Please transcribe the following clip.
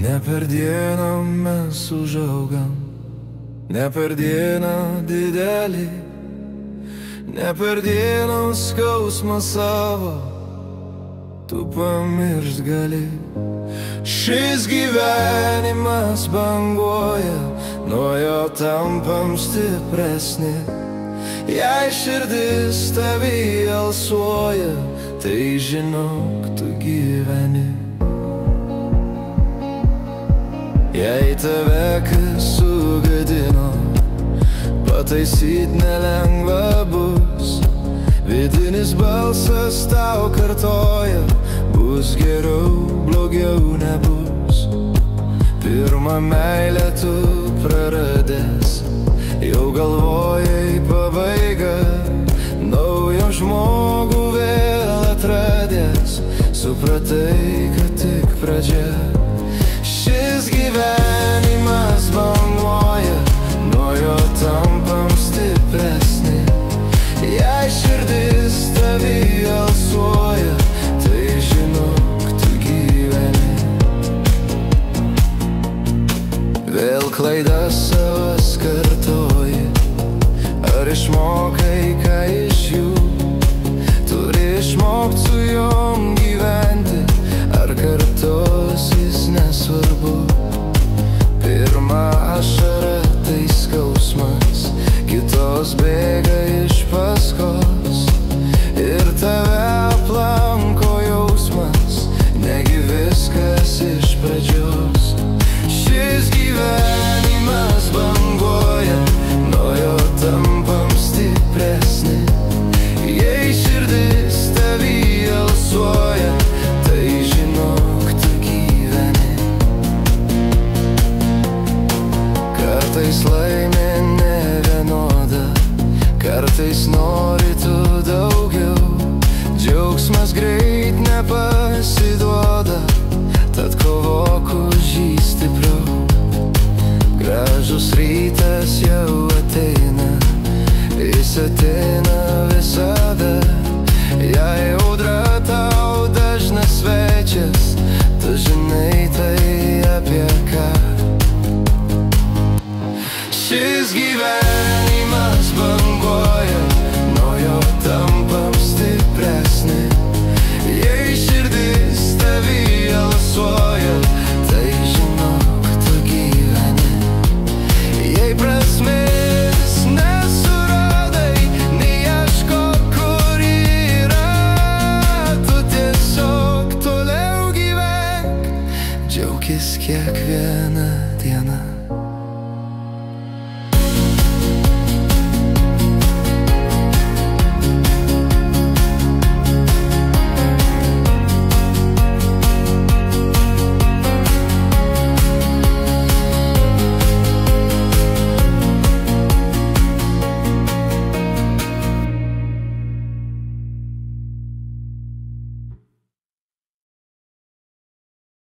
Ne per dieną mes užaugam, ne per dieną didelį, ne per dieną skausmą savo tu pamiršt gali. Šis gyvenimas banguoja, nuo jo tampam stipresni. Jei širdis tavy alsuoja, tai žinok, tu gyveni. Jei tave kas sugadino, pataisyt nelengva bus. Vidinis balsas tau kartoja, bus geriau, blogiau nebus. Pirmą meilę tu praradęs, jau galvojai pabaiga. Naują žmogų vėl atradęs, supratai, kad tik pradžia. Šis gyvenimas banguoja, nuo jo tampam stipresni. Jei širdis tavy alsuoja, tai žinok, tu gyveni. Vėl klaidas savas kartoji, ar išmokai ką iš jų? Turi išmokt su jom gyventi, ar kartosis nesvarbu. Pirma ašara tai skausmas, kitos bėga iš paskos. Ir tave aplanko jausmas, negi viskas iš pradžios. Šis gyvenimas banguoja, nuo jo tampam stipresni. Jei širdis tavy alsuoja, tai žinok, tu gyveni. Kartais laimė nevienoda, kartais nori tu daugiau. Džiaugsmas greit nepasiduoda, tad kovok už jį stipriau. Gražus rytas jau ateina, jis ateina visada. Jei audra tau dažnas svečias, tu žinai tai apie ką. Šis gyvenimas banguoja, nuo jo tampam stipresni. Jei širdis tavy alsuoja, tai žinok, tu gyveni. Jei prasmės nesuradai, neieškok, kur yra. Tu tiesiog toliau gyvenk, džiaukis kiekvieną dieną.